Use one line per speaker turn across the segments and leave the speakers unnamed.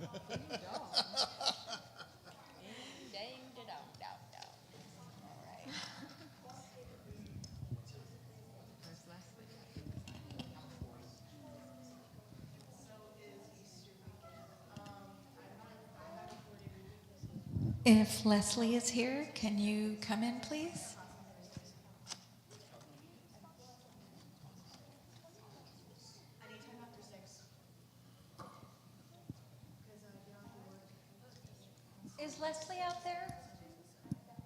Ding, dang, da, dong, dong, dong. All right.
Where's Leslie?
If Leslie is here, can you come in, please? Is Leslie out there? Is Leslie out there?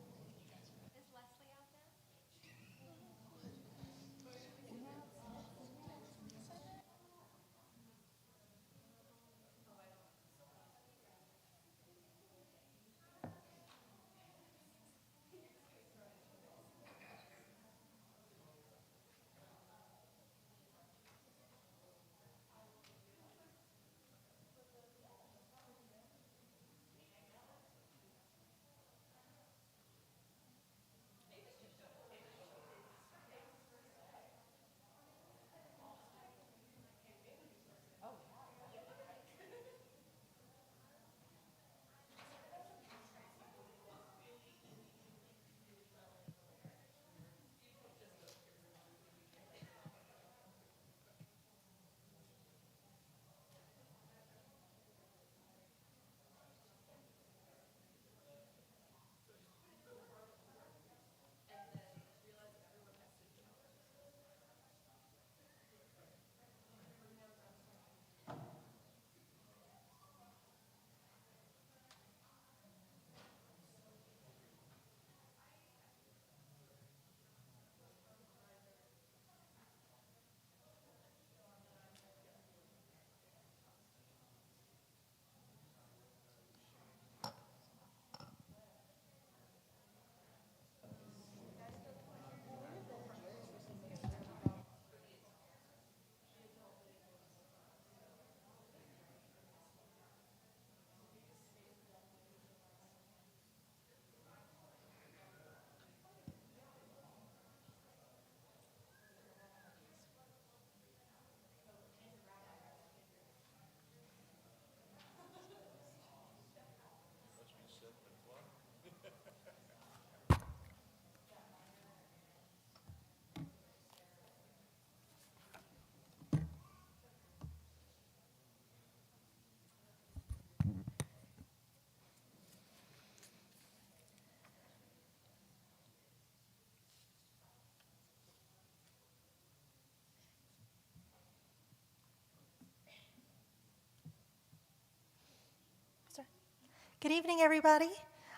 Good evening, everybody.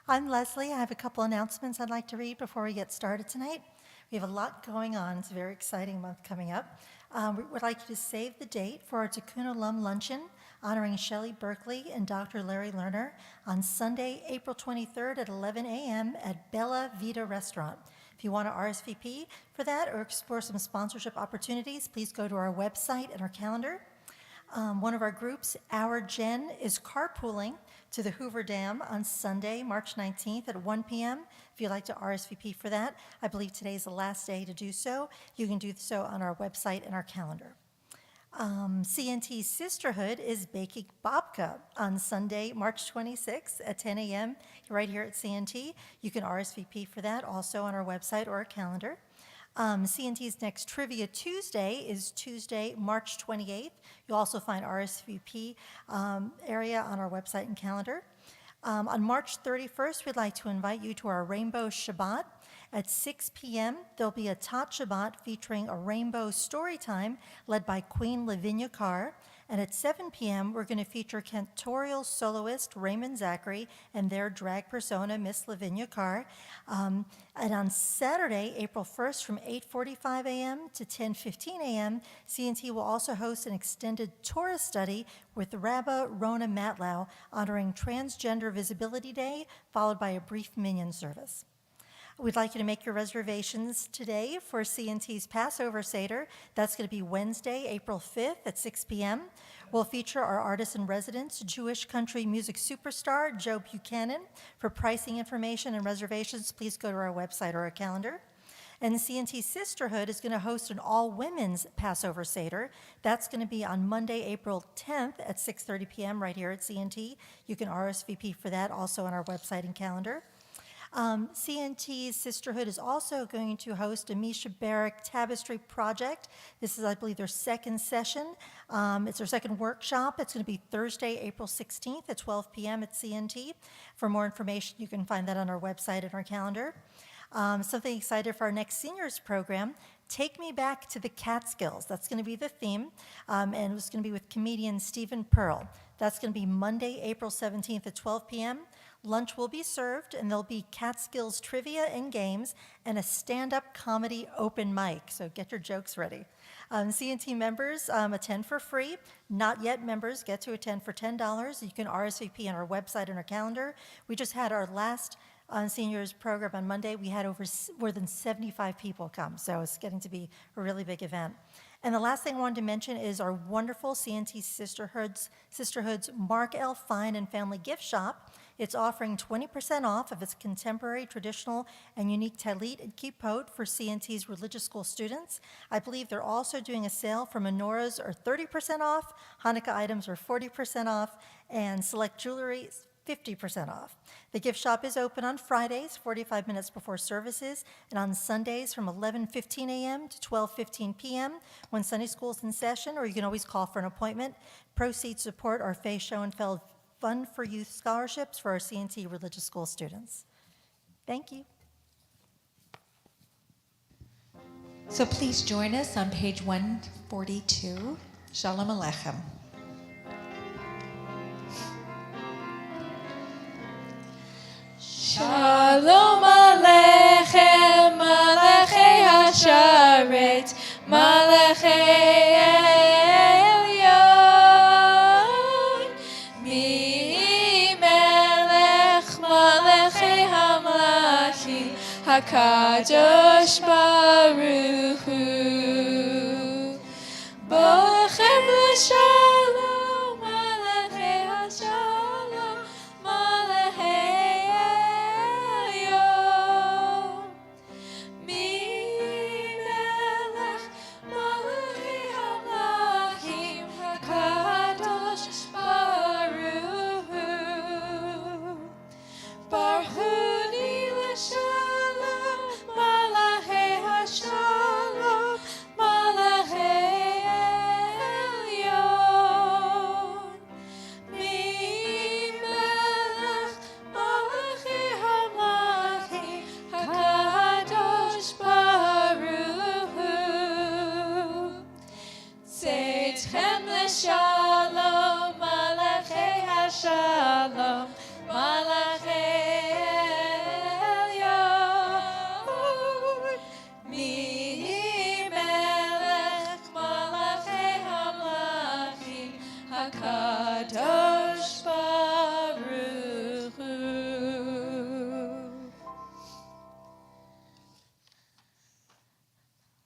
I'm Leslie. I have a couple announcements I'd like to read before we get started tonight. We have a lot going on. It's a very exciting month coming up. We would like you to save the date for our Tikkun Olam Luncheon honoring Shelley Berkeley and Dr. Larry Lerner on Sunday, April 23rd at 11 a.m. at Bella Vita Restaurant. If you want to RSVP for that or explore some sponsorship opportunities, please go to our website and our calendar. One of our groups, Our Gen, is carpooling to the Hoover Dam on Sunday, March 19th at 1 p.m. If you'd like to RSVP for that, I believe today is the last day to do so. You can do so on our website and our calendar. CNT Sisterhood is baking babka on Sunday, March 26th at 10 a.m. right here at CNT. You can RSVP for that also on our website or our calendar. CNT's next Trivia Tuesday is Tuesday, March 28th. You'll also find RSVP area on our website and calendar. On March 31st, we'd like to invite you to our Rainbow Shabbat. At 6 p.m., there'll be a Tot Shabbat featuring a rainbow story time led by Queen Lavinia Carr. And at 7 p.m., we're going to feature cantorial soloist Raymond Zachary and their drag persona, Miss Lavinia Carr. And on Saturday, April 1st, from 8:45 a.m. to 10:15 a.m., CNT will also host an extended Torah study with Rabbi Rona Matlow honoring Transgender Visibility Day, followed by a brief minyan service. We'd like you to make your reservations today for CNT's Passover Seder. That's going to be Wednesday, April 5th at 6 p.m. We'll feature our artist in residence, Jewish country music superstar Joe Buchanan. For pricing information and reservations, please go to our website or our calendar. And CNT Sisterhood is going to host an all-women's Passover Seder. That's going to be on Monday, April 10th at 6:30 p.m. right here at CNT. You can RSVP for that also on our website and calendar. CNT Sisterhood is also going to host a Misha Barak Tapestry Project. This is, I believe, their second session. It's their second workshop. It's going to be Thursday, April 16th at 12 p.m. at CNT. For more information, you can find that on our website and our calendar. Something excited for our next seniors program, Take Me Back to the Catskills. That's going to be the theme, and it's going to be with comedian Stephen Pearl. That's going to be Monday, April 17th at 12 p.m. Lunch will be served, and there'll be Catskills trivia and games and a stand-up comedy open mic, so get your jokes ready. CNT members attend for free. Not yet members get to attend for $10. You can RSVP on our website and our calendar. We just had our last seniors program on Monday. We had more than 75 people come, so it's getting to be a really big event. And the last thing I wanted to mention is our wonderful CNT Sisterhood's Mark L. Fine and Family Gift Shop. It's offering 20% off of its contemporary, traditional, and unique talit and kippot for CNT's religious school students. I believe they're also doing a sale for menorahs are 30% off, Hanukkah items are 40% off, and select jewelry is 50% off. The gift shop is open on Fridays, 45 minutes before services, and on Sundays from 11:15 a.m. to 12:15 p.m. when Sunday school is in session, or you can always call for an appointment. Proceeds support our Faith Schoenfeld Fund for Youth Scholarships for our CNT religious school students. Thank you.
So please join us on page 142. Shalom Aleichem.
Shalom Aleichem, Malachei Hasharet, Malachei Elyon, Mi Melech, Malachei Hamlachim, HaKadosh Baruch Hu, Bochem L'Shalom, Malachei Hashalom, Malachei Elyon, Mi Melech, Malachei Hamlachim, HaKadosh Baruch Hu, Barhuni L'Shalom, Malachei Hashalom, Malachei Elyon, Mi Melech, Malachei Hamlachim, HaKadosh Baruch Hu, Tzedchem L'Shalom, Malachei Hashalom, Malachei Elyon, Mi Melech, Malachei Hamlachim, HaKadosh Baruch Hu.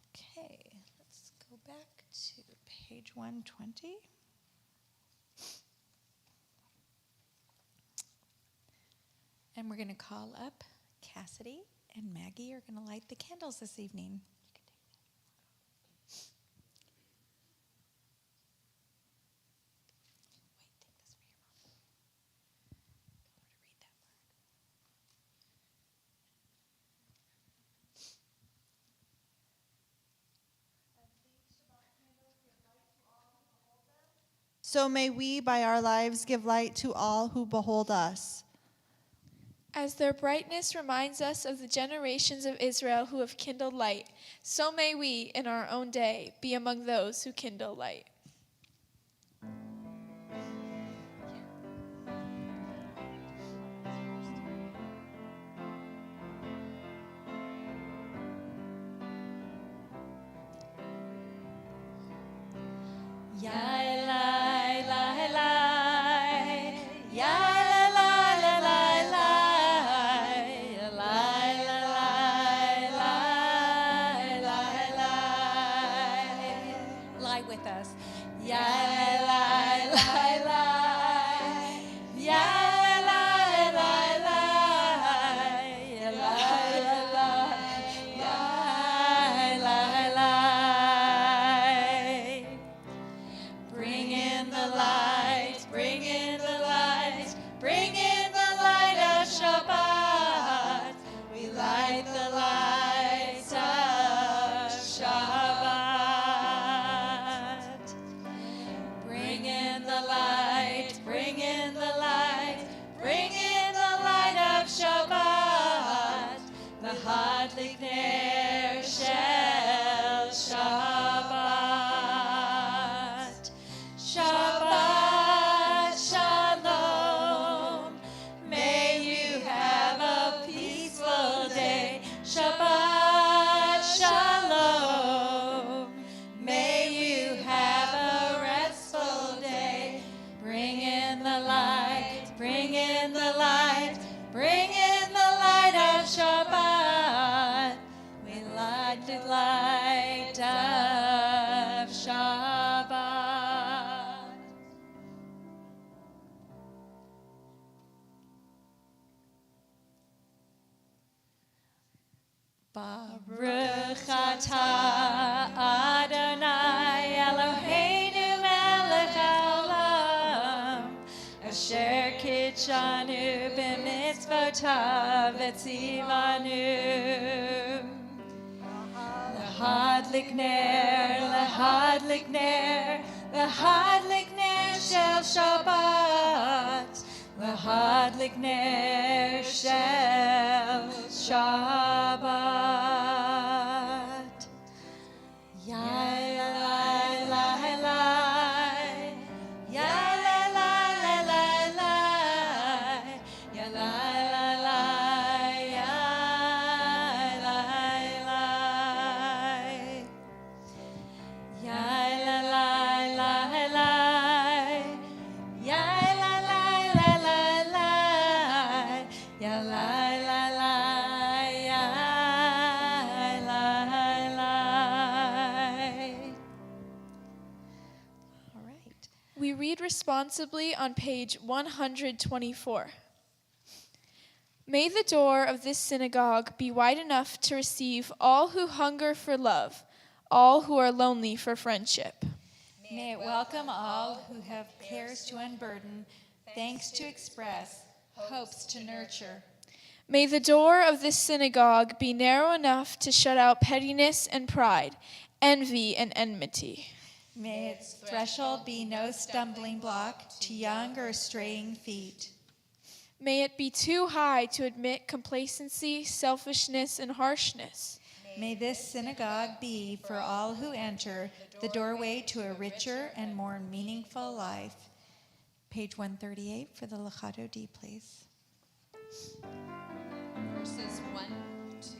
Okay, let's go back to page 120. And we're going to call up Cassidy and Maggie are going to light the candles this evening.
So may we, by our lives, give light to all who behold us.
As their brightness reminds us of the generations of Israel who have kindled light, so may we, in our own day, be among those who kindle light.
Lie with us. light of Shabbat. Baruch atah Adonai Eloheinu melech haolam asher kitshanu b'mitzvotav v'tzivanu lahadlik ner, lahadlik ner, lahadlik ner shel Shabbat, lahadlik ner shel Shabbat. Yai lai lai lai, yai lai lai lai lai, yai lai lai lai, yai lai lai. Yai la la la la, yai la la la la la, yai la la la, yai la la. All right.
We read responsibly on page 124. May the door of this synagogue be wide enough to receive all who hunger for love, all who are lonely for friendship.
May it welcome all who have cares to unburden, thanks to express, hopes to nurture.
May the door of this synagogue be narrow enough to shut out pettiness and pride, envy and enmity.
May its threshold be no stumbling block to young or straying feet.
May it be too high to admit complacency, selfishness, and harshness.
May this synagogue be, for all who enter, the doorway to a richer and more meaningful life. Page 138 for the Lechato D, please.
Verses 1, 2,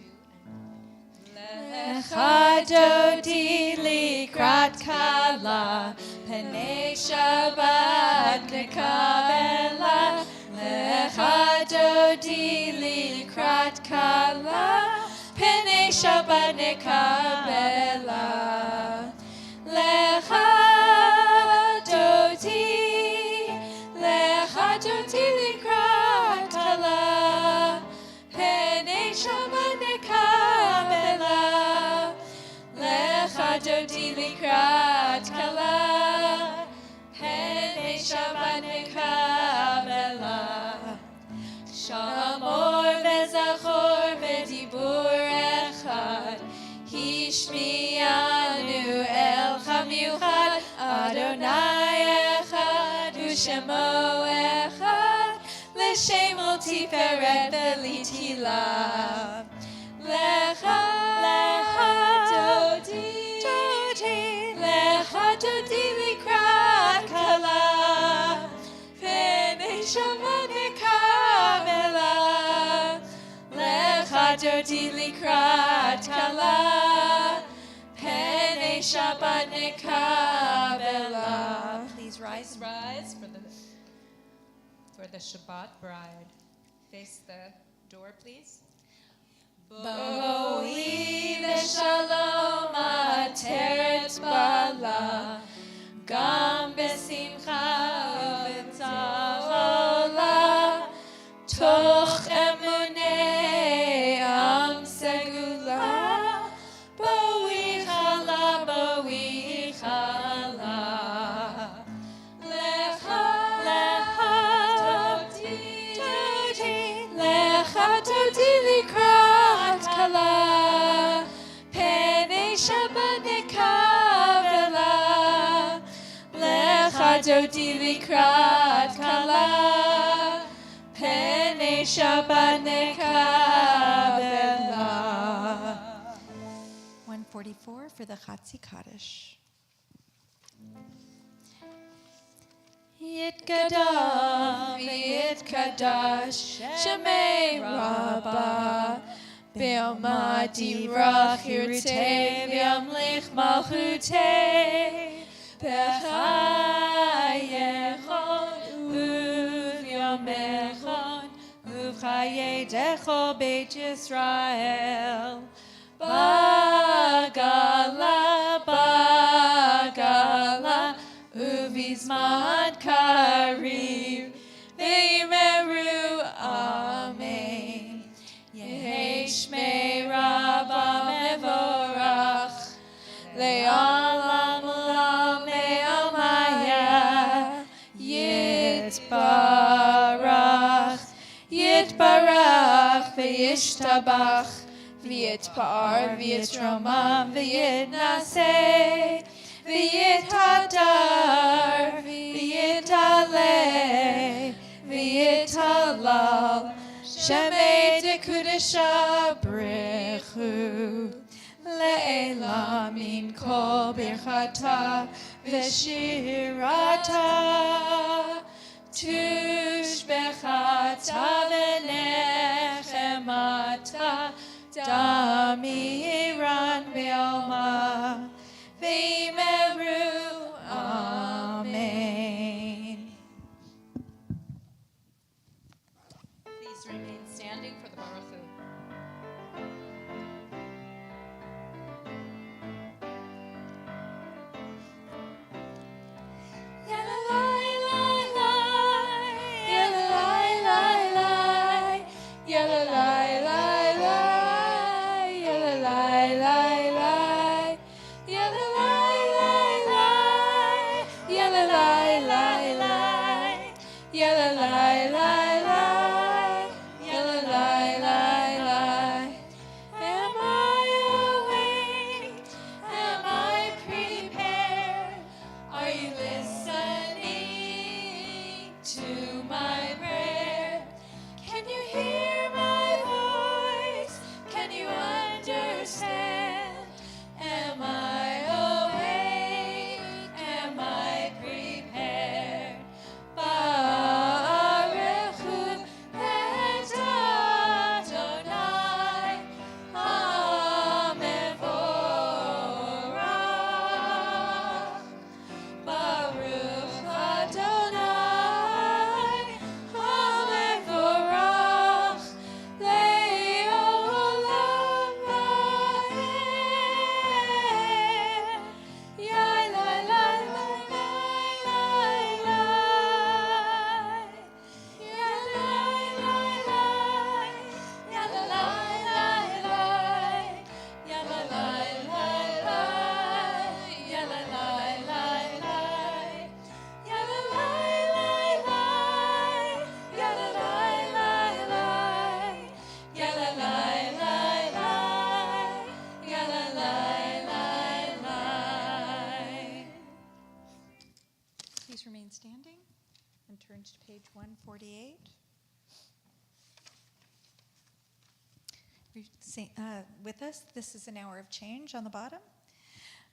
and
Lechato D likrat kala, Penei Shabbat nekabela. Lechato D likrat kala, Penei Shabbat nekabela. Lechato D likrat kala, Penei Shabbat nekabela. Lechato D likrat kala, Penei Shabbat nekabela. Shamor vezachor v'dibur echad, Hishmianu el chamiuchad, Adonai echad, U'shemo echad, L'shem ol tiferet v'litila. Lechato di likrat kala, Penei Shabbat nekabela. Lechato di likrat kala, Penei Shabbat nekabela. Please rise.
rise for the Shabbat bride. Face the door, please.
Boi v'shalom ateret bala, gam besimcha u'v'tzahola, toch emunei am segula, boi chala, boi chala. Lechato di likrat kala, Penei Shabbat nekabela. Lechato di likrat kala, Penei Shabbat nekabela. 144 for the Chatzi Kaddish. Yitkadam v'yitkadash Shemei Rabbah Be'oma divrach yirtei v'yamlich malchutei B'chayechon u'v'yamechon u'v'chayedecho Beit Yisrael Bagala, Bagala, Uvizman Kariv, Veimeru, Amen. Yehi Shmei Rabba Mevorach, Le'olam Olam Me'omaya, Yitbarach, Yitbarach, V'yishtabach, V'yitpar, V'yitromam, V'yitnaseh, V'yithadar, V'yitaleh, V'yitalal, Shemei Dekudesha Brechu, Le'elam min kol birchata v'shirata, Tushbechata v'nechemata, Damiran be'alma, V'yimeru, Amen.
Please remain standing for the Baruch Hu.
Am I awake? Am I prepared? Are you listening to my prayer? Can you hear my voice? Can you understand? Am I awake? Am I prepared? Baruch Hu et Adonai HaMevorach. Baruch Adonai HaMevorach Le'olam va'ed. Yai lai lai lai lai lai lai. Yai lai lai lai. Yai lai lai lai. Yai lai lai lai lai. Yai lai lai lai lai. Yai lai lai lai lai. Yai lai lai lai lai. Yai lai lai lai lai. Yai lai lai lai lai. Please remain standing and turn to page 148. With us, this is an hour of change on the bottom.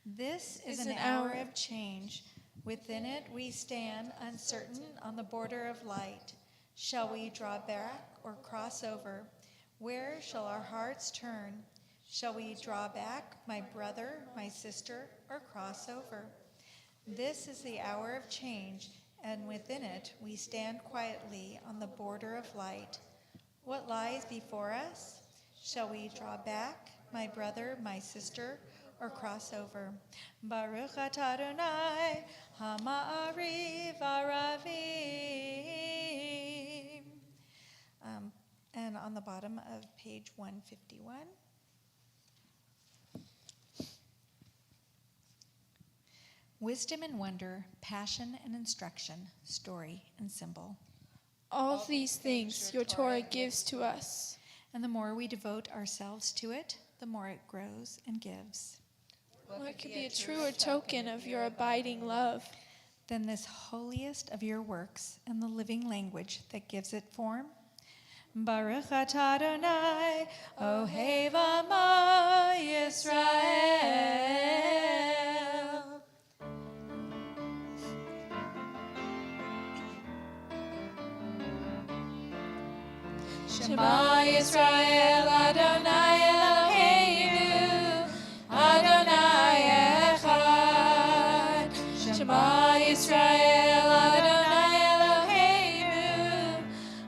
This is an hour of change. Within it we stand uncertain on the border of light. Shall we draw back or cross over? Where shall our hearts turn? Shall we draw back, my brother, my sister, or cross over? This is the hour of change, and within it we stand quietly on the border of light. What lies before us? Shall we draw back, my brother, my sister, or cross over? Baruch atah Adonai, Hama'ariv Aravim. And on the bottom of page 151. Wisdom and wonder, passion and instruction, story and symbol.
All these things your Torah gives to us.
And the more we devote ourselves to it, the more it grows and gives.
What could be a truer token of your abiding love
Than this holiest of your works and the living language that gives it form? Baruch atah Adonai, Ohev Amo Yisrael. Shema Yisrael, Adonai Eloheinu, Adonai Echad. Shema Yisrael, Adonai Eloheinu,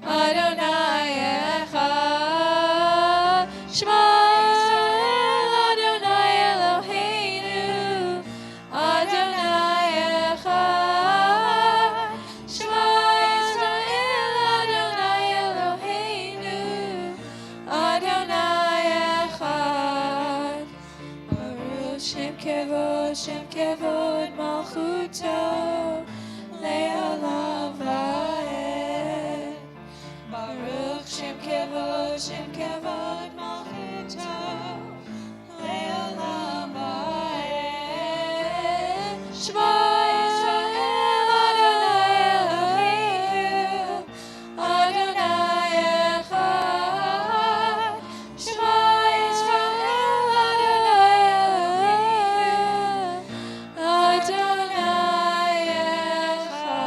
Adonai Echad. Shema Yisrael,
שם כבוד מלכותו, לעולם ועד. ברוך שם כבוד מלכותו, לעולם ועד. שמע ישראל אדוני אלוהינו, אדוני אחד. שמע ישראל אדוני אלוהינו, אדוני אחד.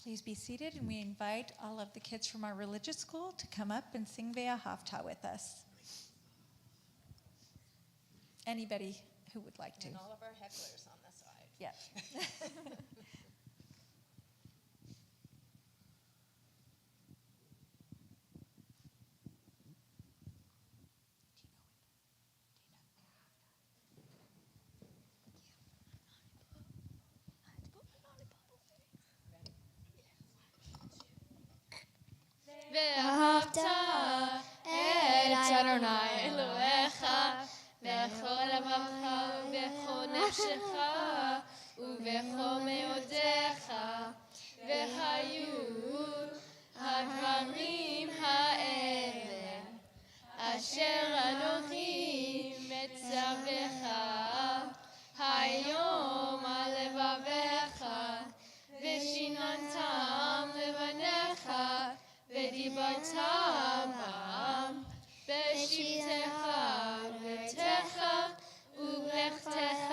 Please be seated, and we invite all of the kids from our religious school to come up and sing Ve'ahavta with us. Anybody who would like to.
And all of our hecklers on the side.
Yeah.
ואהבת את אדוני אלוהיך בכל לבבך ובכל נפשך ובכל מאודיך, והיו הדברים האלה אשר אנוכי מצווך היום על לבביך, ושיננתם לבניך ודיברתם בם בשבתך ובביתך ובלכתך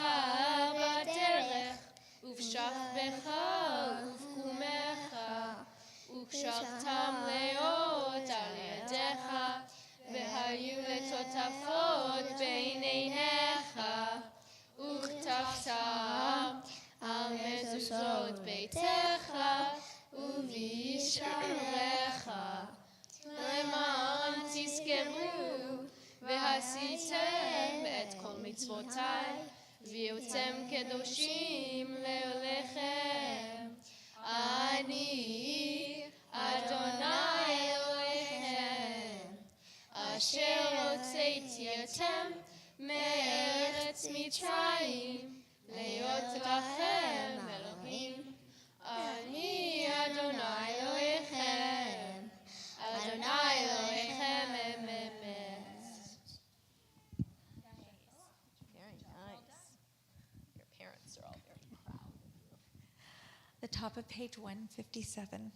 בדרך ובשכבך ובקומך, וקשרתם לאות על ידיך, והיו לטוטפות בין עיניך, וכתבתם על מזוזות ביתך ובשעריך, למען תזכרו ועשיתם את כל מצוותיי, והייתם קדושים לאלוהיכם. אני אדוני אלוהיכם, אשר הוצאתי אתם מארץ מצרים, להיות לכם אלוהים. אני אדוני אלוהיכם, אדוני אלוהיכם אמת.
Very nice. Your parents are all very proud.
The top of page 157.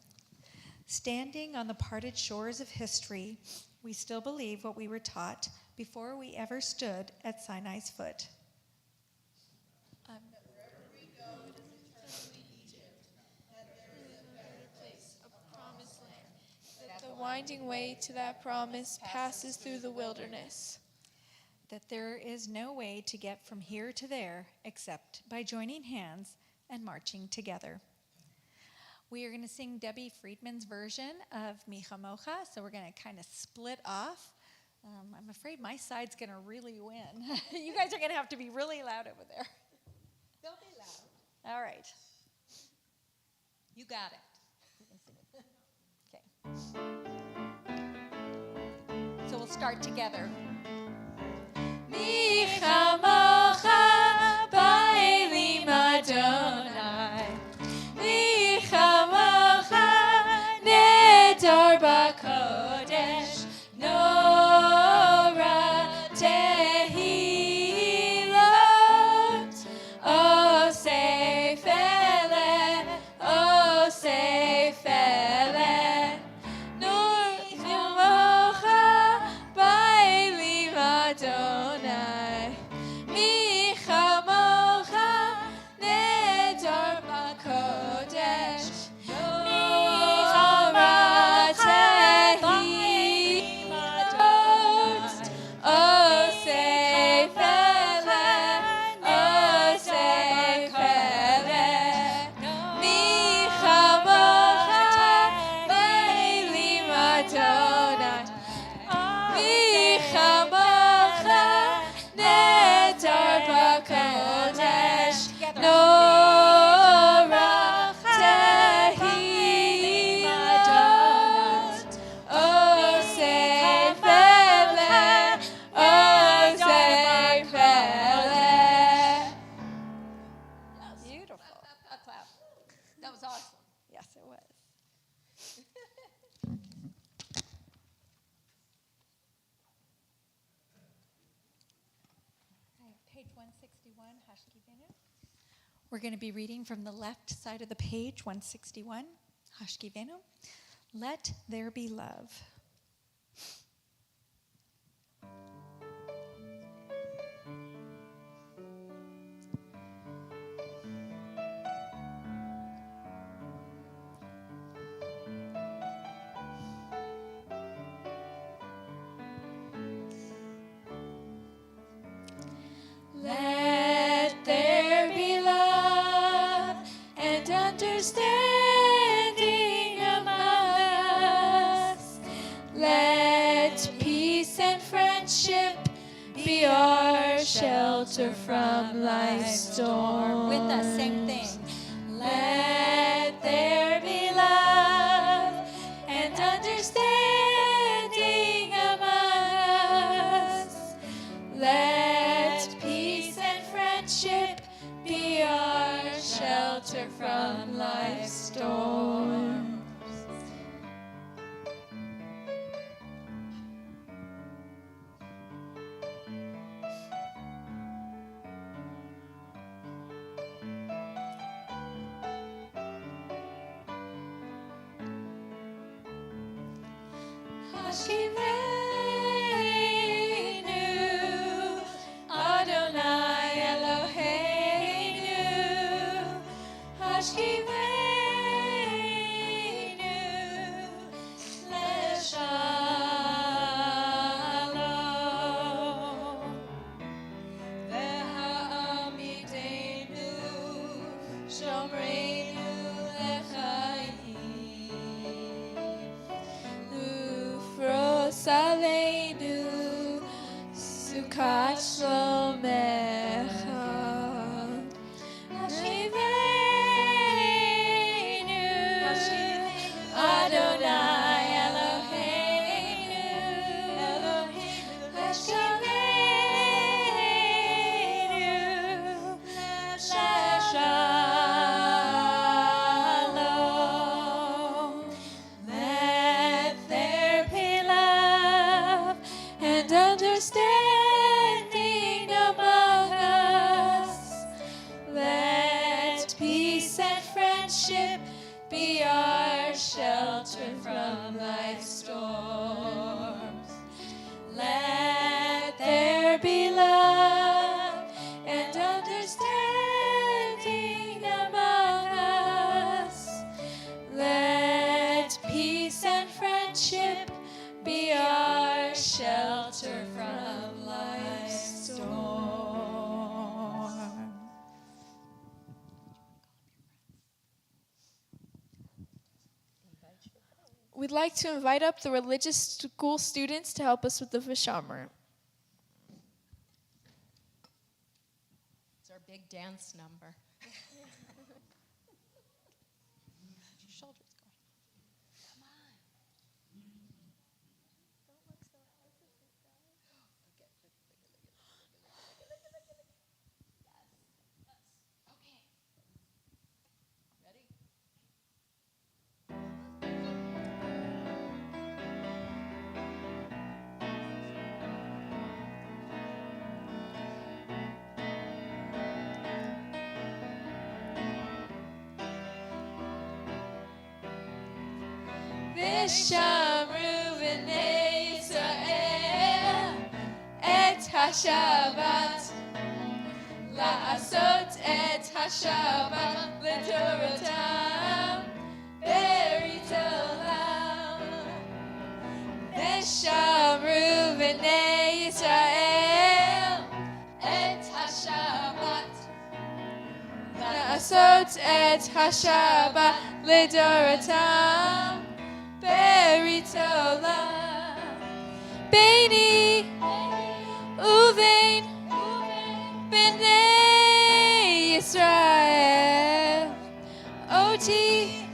Standing on the parted shores of history, we still believe what we were taught before we ever stood at Sinai's foot.
The winding way to that promise passes through the wilderness.
That there is no way to get from here to there except by joining hands and marching together. We are going to sing Debbie Friedman's version of Micha Mocha, so we're going to kind of split off. I'm afraid my side's going to really win. You guys are going to have to be really loud over there.
They'll be loud.
All right.
You got it.
Okay. So we'll start together.
Micha Mocha ba'elim Adonai, Micha Mocha nedar b'kodesh, Nora tehilot, Osei Fele, Osei Fele. Micha Mocha ba'elim Adonai, Micha Mocha nedar b'kodesh, Nora tehilot, Osei Fele, Osei Fele. Micha Mocha ba'elim Adonai, Micha Mocha
161, Hashkivenu. We're going to be reading from the left side of the page, 161, Hashkivenu. Let there be love.
Let there be love and understanding among us. Let peace and friendship be our shelter from life's storms.
With us, same thing.
Let there be love and understanding among us. Let peace and friendship be our shelter from life's storms. Hashivenu, Adonai Eloheinu. Hashivenu, Leshalom. Ve'ha'amidenu, Shomreinu lechaim. Ufros aleinu, Sukkot shlomecha. Hashivenu, Adonai Eloheinu. Hashivenu, Shalom. Let there be love and understanding among us. Let peace and friendship be our shelter from life's storms. Let there be love and understanding among us. Let peace and friendship be our shelter from life's storm. We'd like to invite up the religious school students to help us with the Vishamar.
It's our big dance number. Shoulders going. Come on. Don't look so hesitant, guys. Yes. Okay. Ready?
Vishamru v'nei Yisrael et HaShabbat la'asot et HaShabbat l'Toratam berit olam. Vishamru v'nei Yisrael et HaShabbat la'asot et HaShabbat l'Toratam berit olam. Beini uvein b'nei Yisrael oti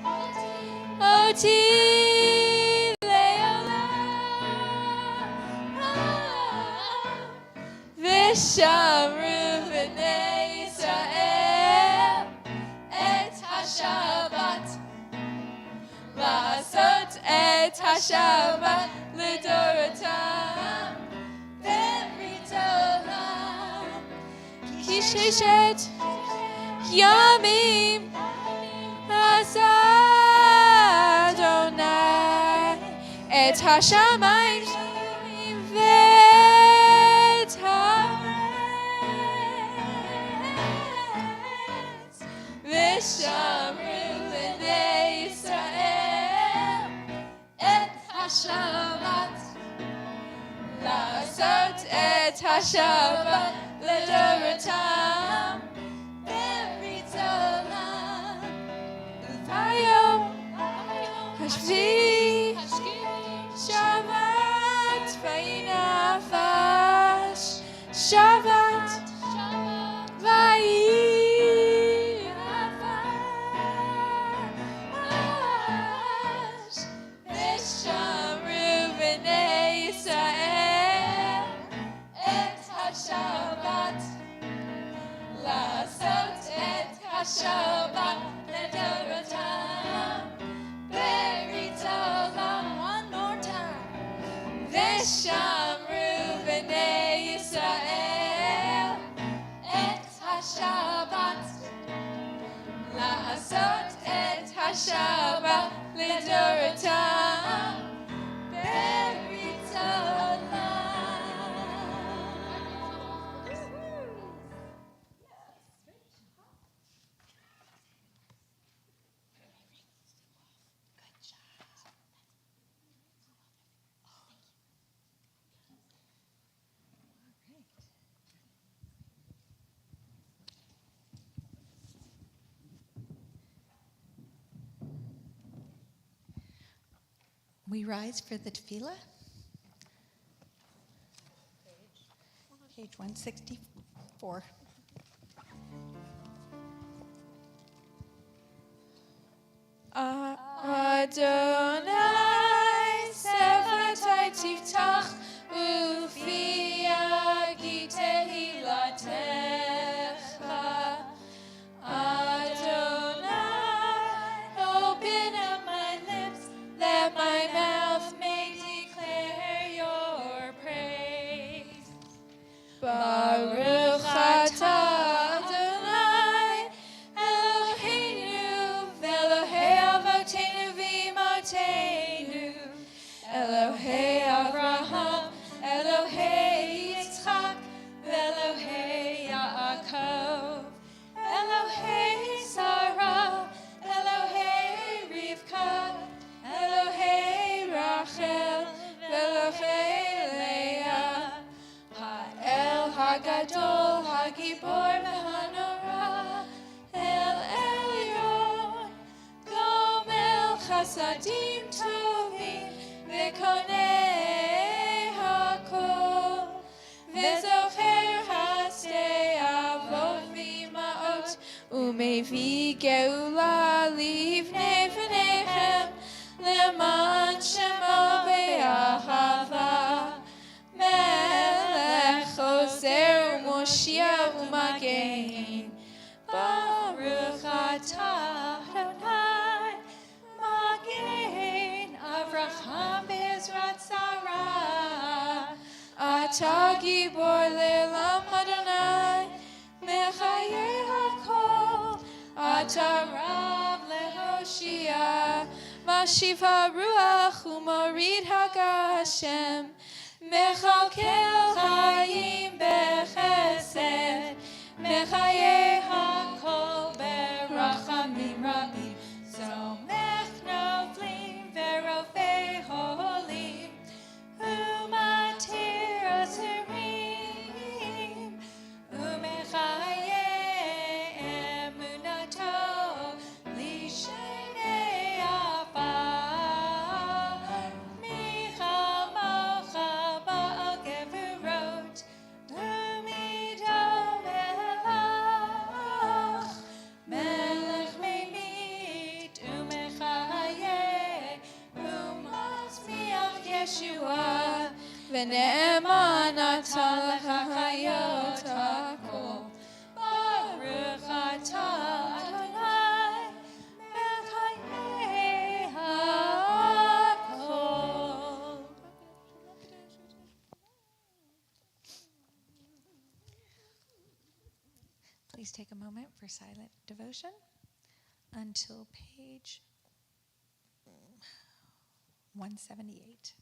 le'olam. Vishamru b'nei Yisrael et HaShabbat la'asot et HaShabbat l'Toratam berit olam. ששת ימים עשה אדוני את השמיים ואת הארץ ושמרו בני ישראל את השבת לעשות את השבת לדורותם בברית עולם וביום השביעי שבת ויהי נפש שבת ויהי נפש ושמרו בני ישראל את השבת לעשות את השבת לדורותם ברית עולם. One more time. ושמרו בני ישראל את השבת לעשות את השבת לדורותם ברית עולם.
We rise for the tefillah. Page 164.
Adonai sefatai tiftach ufi yagi tehilatecha. Adonai, open up my lips, that my mouth may declare your praise. Baruch atah Adonai, Eloheinu, Elohei Avotenu v'Imotenu, Elohei Avraham, Elohei Yitzchak, Elohei Yaakov, Elohei Sarah, Elohei Rivka, Elohei Rachel, Elohei Leah, Ha'el Hagadol, Hagibor v'Hanora, El Elyon, Gomel Chasadim Tovim, V'konei Hakol, V'zocher Hasdei Avot v'Imaot, Umevi Geula Livnei V'nechem, Leman Shemo Be'ahava, Melech Ozer U'Moshia U'Magen, Baruch atah Adonai, Magen Avraham Be'ezrat Sarah, Atah Gibor Le'olam Adonai, Mechaye Hakol, Atah Rav Lehoshia, Mashiv HaRuach U'Morid HaGashem, Mechalkel Chayim Bechesed, Mechaye Hakol Berachamim Rabim, Somech Noflim Verofei Holim, Umatir Asirim, Umechaye Emunato, Lishenei Afar, Michal Mocha Ba'al Gevurot, Umido Melach, Melech Meimit, Umechaye, Umasmiach Yeshua, V'ne'eman atah l'chayot hakol, Baruch atah Adonai, Melchayei hakol.
Please take a moment for silent devotion until page 178.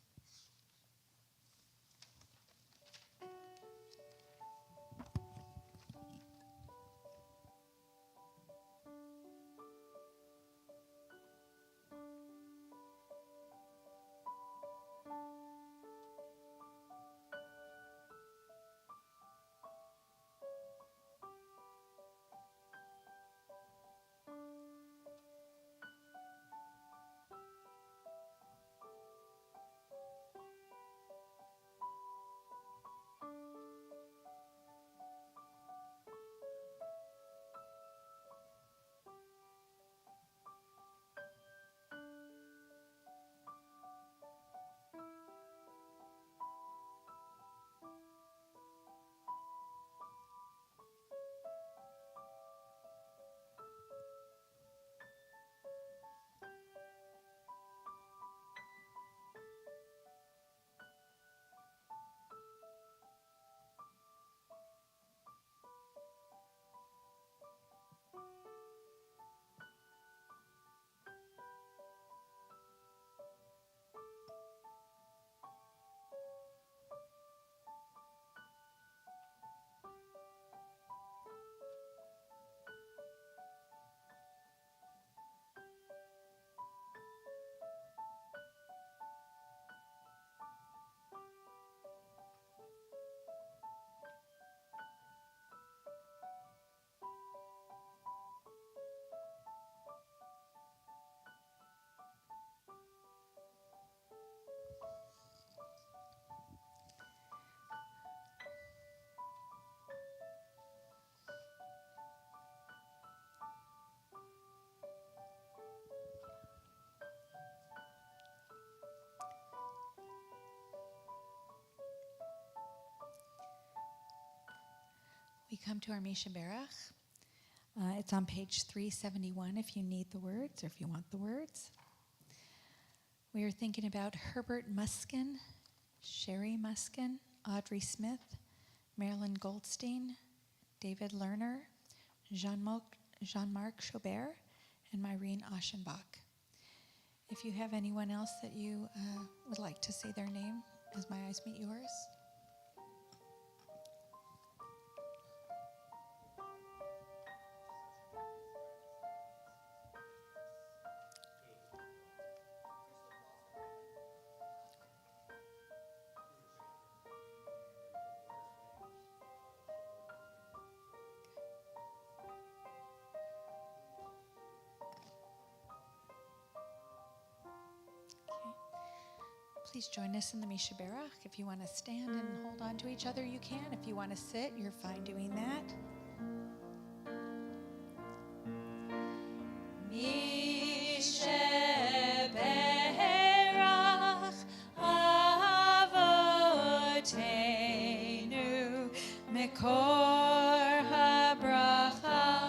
We come to our Misha Berach. It's on page 371 if you need the words or if you want the words. We are thinking about Herbert Muskin, Sherry Muskin, Audrey Smith, Marilyn Goldstein, David Lerner, Jean-Marc Chaubert, and Myrene Aschenbach. If you have anyone else that you would like to say their name as my eyes meet yours. Please join us in the Misha Berach. If you want to stand and hold on to each other, you can. If you want to sit, you're fine doing that. Misha Berach Avotenu Mekor HaBracha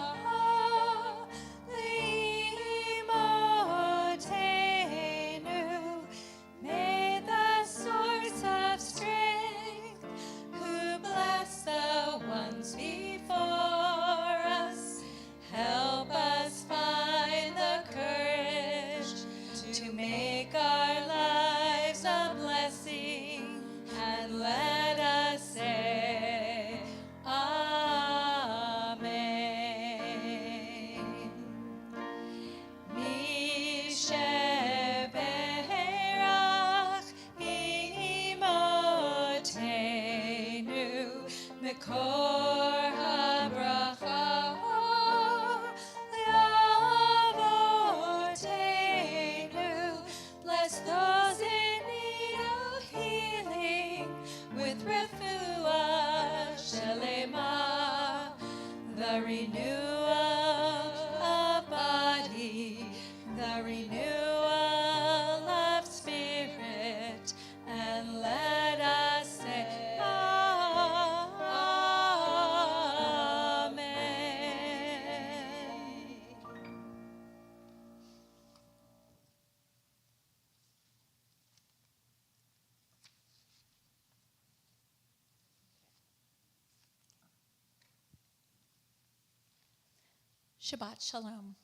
Shabbat Shalom.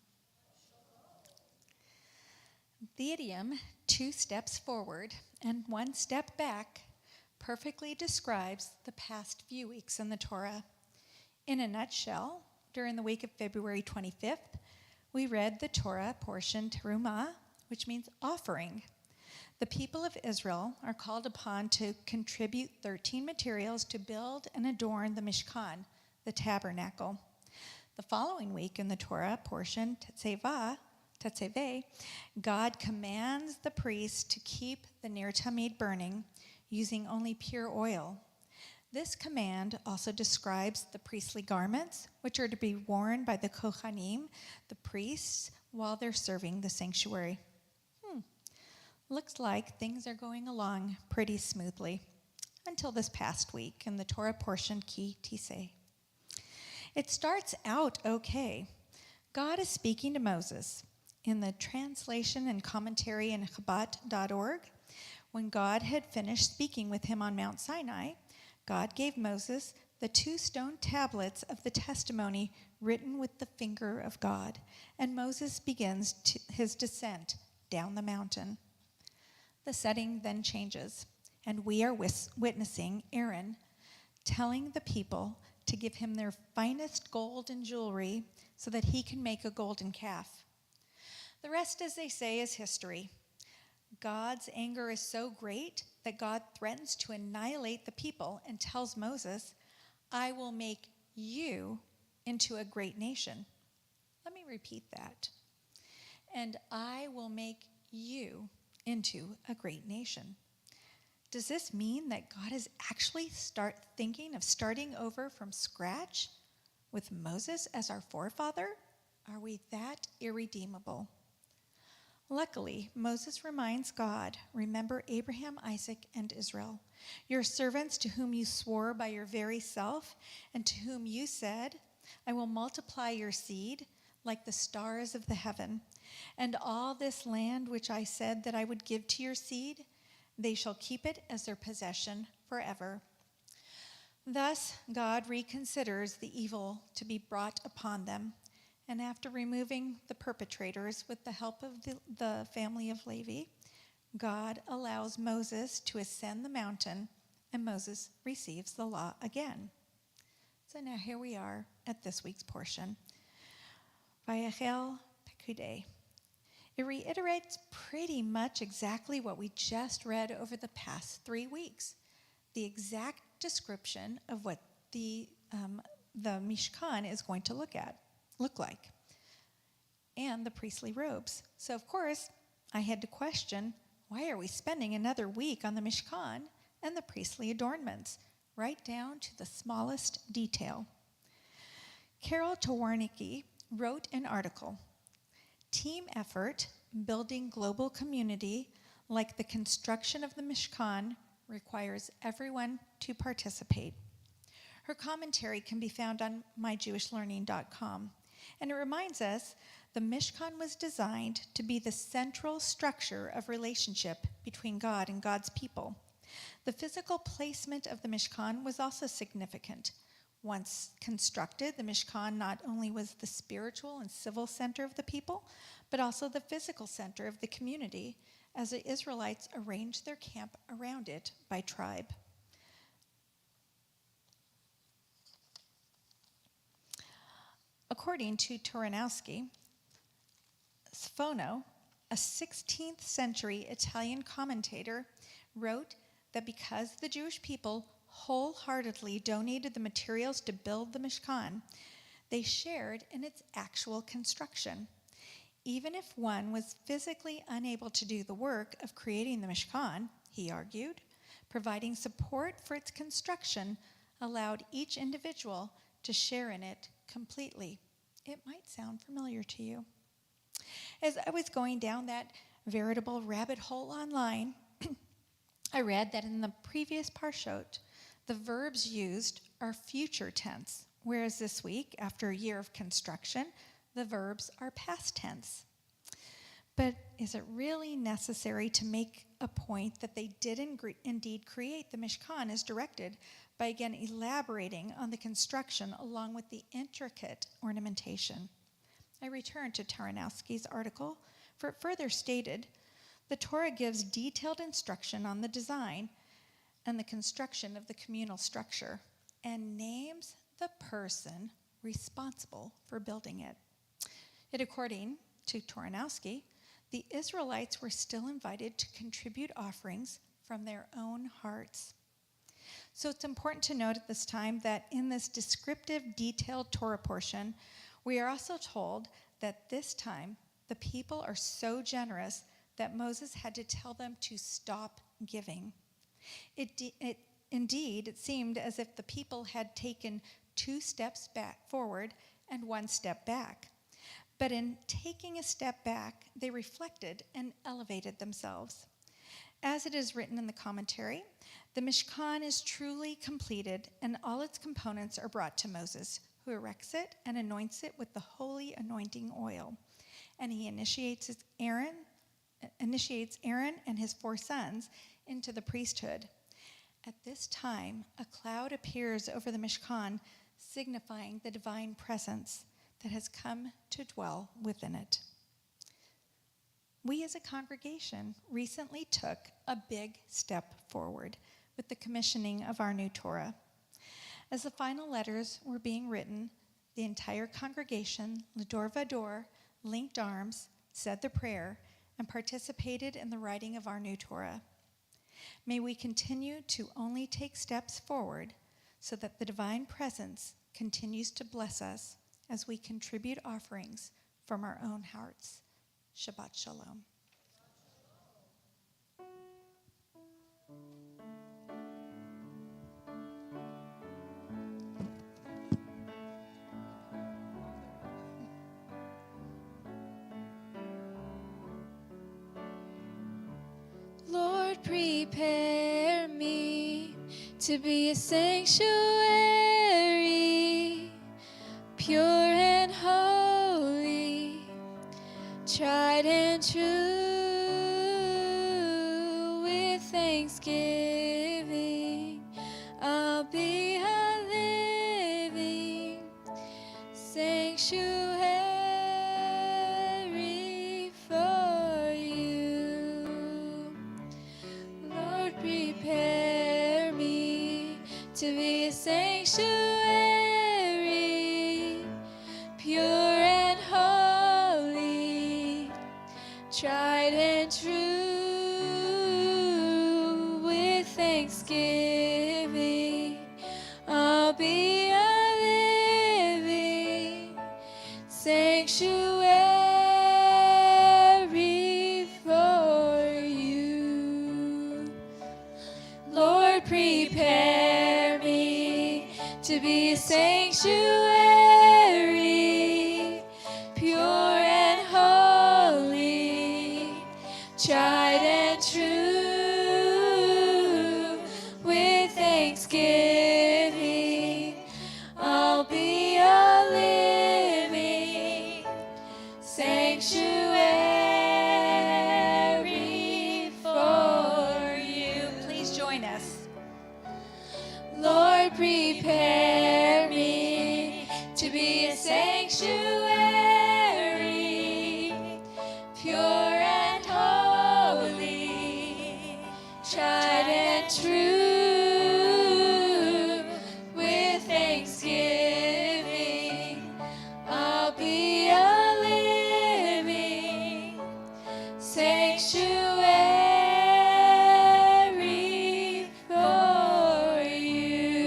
The idiom, 2 steps forward and 1 step back, perfectly describes the past few weeks in the Torah. In a nutshell, during the week of February 25th, we read the Torah portion Terumah, which means offering. The people of Israel are called upon to contribute 13 materials to build and adorn the Mishkan, the tabernacle. The following week in the Torah portion, Tetzaveh, God commands the priests to keep the Ner Tamid burning using only pure oil. This command also describes the priestly garments, which are to be worn by the Kohanim, the priests, while they're serving the sanctuary. Looks like things are going along pretty smoothly until this past week in the Torah portion Ki Tiseh. It starts out okay. God is speaking to Moses. In the translation and commentary in Chabad.org, when God had finished speaking with him on Mount Sinai, God gave Moses the 2 stone tablets of the testimony written with the finger of God, and Moses begins his descent down the mountain. The setting then changes, and we are witnessing Aaron telling the people to give him their finest gold and jewelry so that he can make a golden calf. The rest, as they say, is history. God's anger is so great that God threatens to annihilate the people and tells Moses, I will make you into a great nation. Let me repeat that. And I will make you into a great nation. Does this mean that God is actually thinking of starting over from scratch with Moses as our forefather? Are we that irredeemable? Luckily, Moses reminds God, remember Abraham, Isaac, and Israel, your servants to whom you swore by your very self, and to whom you said, I will multiply your seed like the stars of the heaven, and all this land which I said that I would give to your seed, they shall keep it as their possession forever. Thus, God reconsiders the evil to be brought upon them, and after removing the perpetrators with the help of the family of Levi, God allows Moses to ascend the mountain, and Moses receives the law again. So now here we are at this week's portion. Vayachel Pekudei. It reiterates pretty much exactly what we just read over the past 3 weeks. The exact description of what the Mishkan is going to look like, and the priestly robes. So of course, I had to question, why are we spending another week on the Mishkan and the priestly adornments, right down to the smallest detail? Carol Towarnicki wrote an article, Team Effort, Building Global Community, like the construction of the Mishkan, requires everyone to participate. Her commentary can be found on myjewishlearning.com, and it reminds us the Mishkan was designed to be the central structure of relationship between God and God's people. The physical placement of the Mishkan was also significant. Once constructed, the Mishkan not only was the spiritual and civil center of the people, but also the physical center of the community, as the Israelites arranged their camp around it by tribe. According to Turanowski, Sfono, a 16th century Italian commentator, wrote that because the Jewish people wholeheartedly donated the materials to build the Mishkan, they shared in its actual construction. Even if one was physically unable to do the work of creating the Mishkan, he argued, providing support for its construction allowed each individual to share in it completely. It might sound familiar to you. As I was going down that veritable rabbit hole online, I read that in the previous parshot, the verbs used are future tense, whereas this week, after a year of construction, the verbs are past tense. But is it really necessary to make a point that they did indeed create the Mishkan as directed by again elaborating on the construction along with the intricate ornamentation? I returned to Taranowski's article, for it further stated, the Torah gives detailed instruction on the design and the construction of the communal structure and names the person responsible for building it. Yet according to Taranowski, the Israelites were still invited to contribute offerings from their own hearts. So it's important to note at this time that in this descriptive, detailed Torah portion, we are also told that this time the people are so generous that Moses had to tell them to stop giving. Indeed, it seemed as if the people had taken 2 steps back forward and 1 step back. But in taking a step back, they reflected and elevated themselves. As it is written in the commentary, the Mishkan is truly completed and all its components are brought to Moses, who erects it and anoints it with the holy anointing oil. And he initiates Aaron and his 4 sons into the priesthood. At this time, a cloud appears over the Mishkan, signifying the divine presence that has come to dwell within it. We as a congregation recently took a big step forward with the commissioning of our new Torah. As the final letters were being written, the entire congregation, Lador Vador, linked arms, said the prayer, and participated in the writing of our new Torah. May we continue to only take steps forward so that the divine presence continues to bless us as we contribute offerings from our own hearts. Shabbat Shalom.
Lord, prepare me to be a sanctuary, pure and holy, tried and true. With thanksgiving, I'll be a living sanctuary for you. Lord, prepare me to be a sanctuary, pure and holy, tried and true. With thanksgiving, I'll be a living sanctuary for you. Lord, prepare me to be a sanctuary, pure and holy, tried and true. With thanksgiving, I'll be a living sanctuary for you.
Please join us.
Lord, prepare me to be a sanctuary, pure and holy, tried and true. With thanksgiving, I'll be a living sanctuary for you.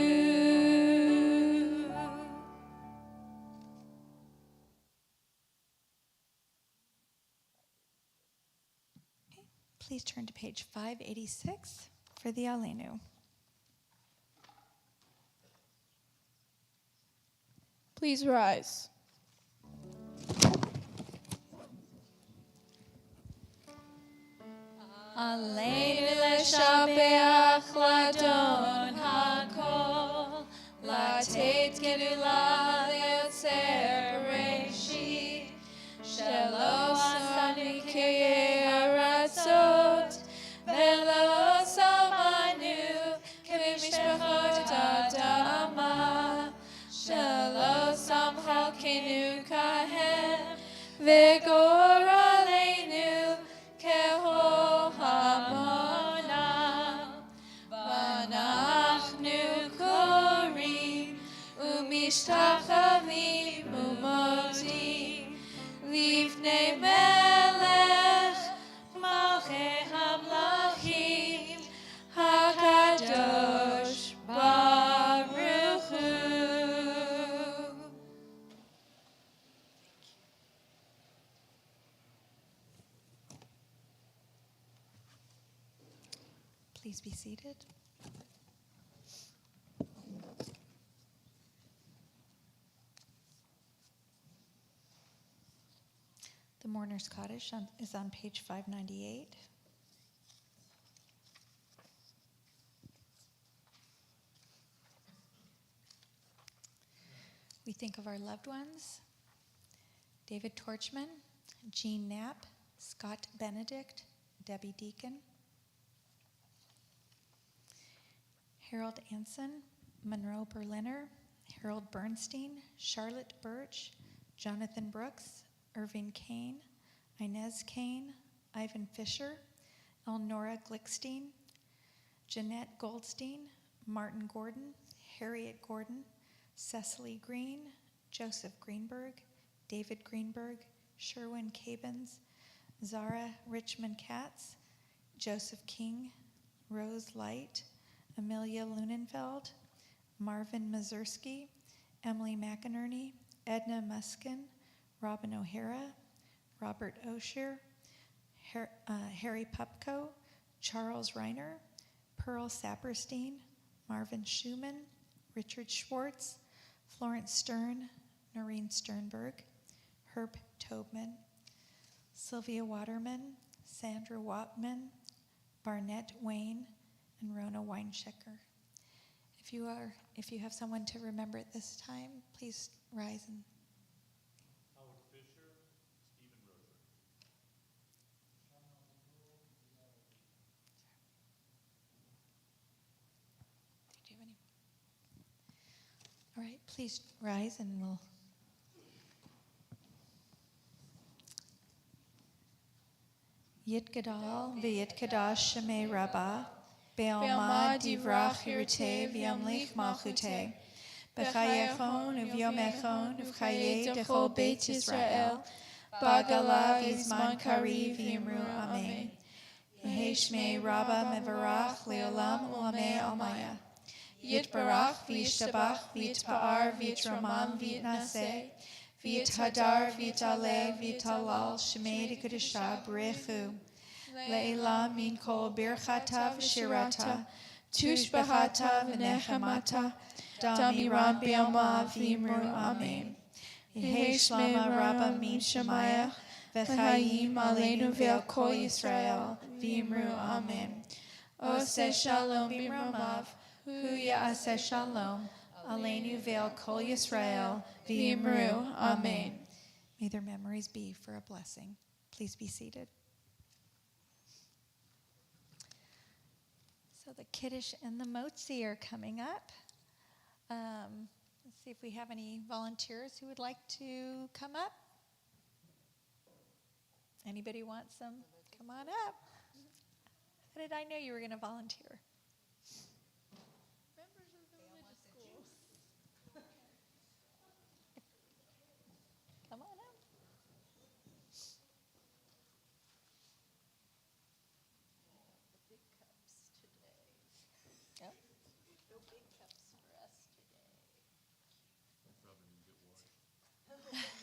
Please turn to page 586 for the Alenu.
Please rise.
Aleinu
לשבח לאדון הכל, לתת גדולה ליוצר בראשית, שלא עשני כארצות, ולא שמנו כמשפחות אדמה, שלא שם חלקנו כהם, וגור עלינו כהוא המונה. ואנחנו קוראים ומשתחווים ומודים לפני מלך מלכי המלכים הקדוש ברוך הוא.
Please be seated. The Mourner's Cottage is on page 598. We think of our loved ones: David Torchman, Jean Knapp, Scott Benedict, Debbie Deacon, Harold Anson, Monroe Berliner, Harold Bernstein, Charlotte Birch, Jonathan Brooks, Irving Kane, Inez Kane, Ivan Fisher, Elnora Glickstein, Jeanette Goldstein, Martin Gordon, Harriet Gordon, Cecily Green, Joseph Greenberg, David Greenberg, Sherwin Cabins, Zara Richmond Katz, Joseph King, Rose Light, Amelia Lunenfeld, Marvin Mazursky, Emily McInerney, Edna Muskin, Robin O'Hara, Robert Osher, Harry Pupko, Charles Reiner, Pearl Saperstein, Marvin Schumann, Richard Schwartz, Florence Stern, Noreen Sternberg, Herb Tobman, Sylvia Waterman, Sandra Watman, Barnett Wayne, and Rona Weinschecker. If you have someone to remember at this time, please rise and.
Howard Fisher, Stephen Roser.
Do you have any? All right, please rise and we'll. Yitgadal v'yitgadash shemei Rabbah, be'alma divrach hirutei v'yamlich malchutei, b'chayechon uv'yomechon uv'chayei dechol beit Yisrael, b'agala v'zman kariv v'yimru amen. Yehi shmei Rabbah mevarach le'olam ulamei almaya. Yitbarach v'yishtabach v'yitpa'ar v'yitramam v'yitnaseh, v'yithadar v'yitale v'yitalal shemei dekudesha b'rechu. Le'ila min kol birchata v'shirata, tushbachata v'nechemata, damiran be'alma v'yimru amen. Yehi shlama Rabbah min shemayach, v'chayim aleinu ve'al kol Yisrael v'yimru amen. Oseh shalom b'mromav, hu ya'aseh shalom, aleinu ve'al kol Yisrael v'yimru amen. May their memories be for a blessing. Please be seated. So the Kiddush and the Motzi are coming up. Let's see if we have any volunteers who would like to come up. Anybody want some? Come on up. How did I know you were going to volunteer?
Members of the religious school.
Come on up.
The big cups today.
Yep.
No big cups for us today.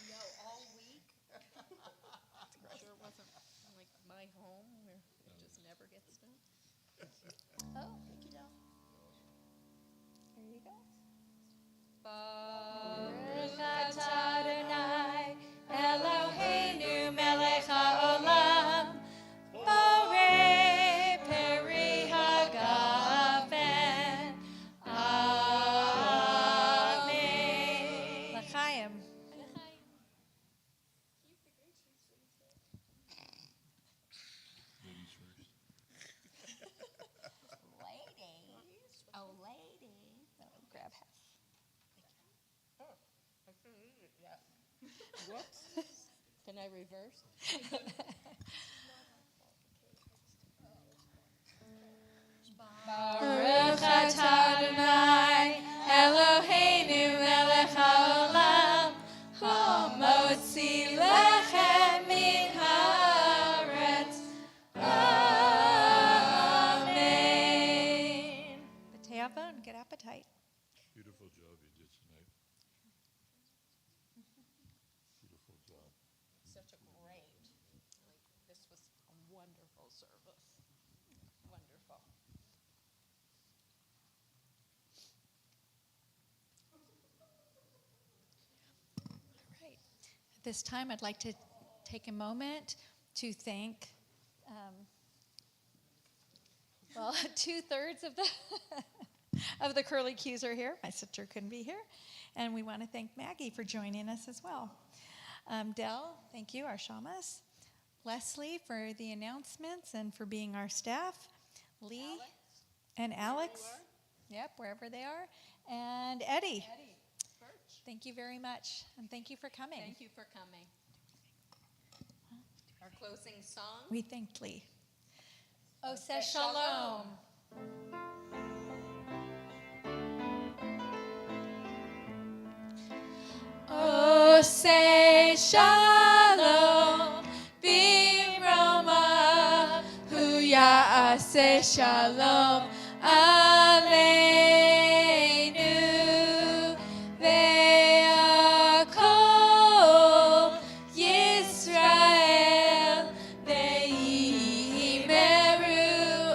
No, all week. Sure wasn't like my home where it just never gets done.
Oh, thank you, Del. Here you go.
Baruch
atah Adonai, Eloheinu melech haolam, borei peri hagafen. Amen. L'chaim.
Ladies. Oh, ladies.
No, grab half.
I shouldn't eat it yet.
Whoops.
Can I reverse?
Baruch atah Adonai Eloheinu melech haolam hamotzi lechem min haaretz. Amen.
Teava, and good appetite.
Beautiful job you did tonight. Beautiful job.
Such a great, this was a wonderful service. Wonderful.
Right. At this time, I'd like to take a moment to thank, well, 2/3 of the of the Curly Q's are here. My sister couldn't be here, and we want to thank Maggie for joining us as well. Dell, thank you, our shamas. Leslie for the announcements and for being our staff. Lee and Alex, yep, wherever they are, and Eddie. Thank you very much, and thank you for coming.
Thank you for coming. Our closing song.
We thanked Lee. Oseh Shalom.
Oseh Shalom b'Roma hu ya'aseh Shalom aleinu ve'akol Yisrael ve'imeru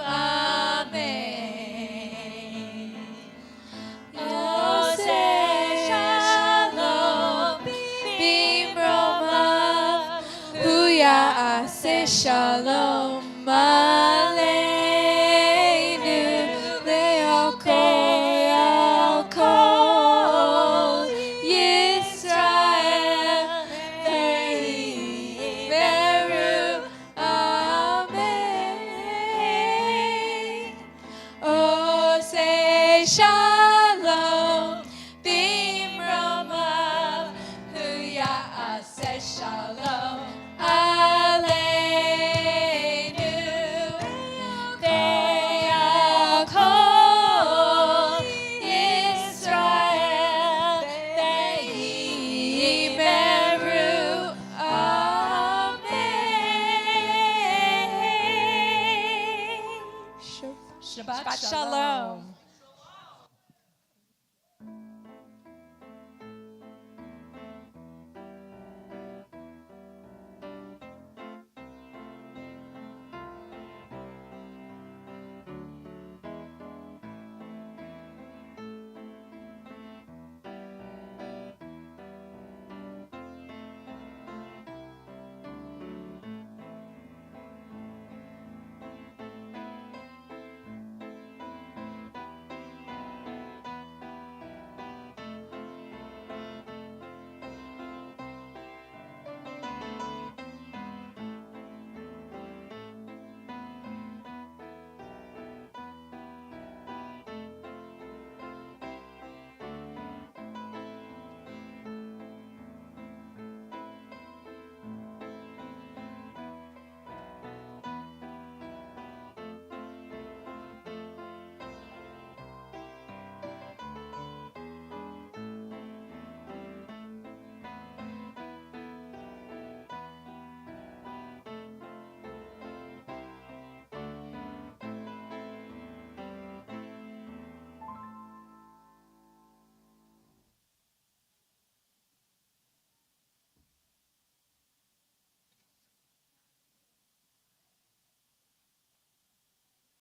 amen. Oseh Shalom b'Roma hu ya'aseh Shalom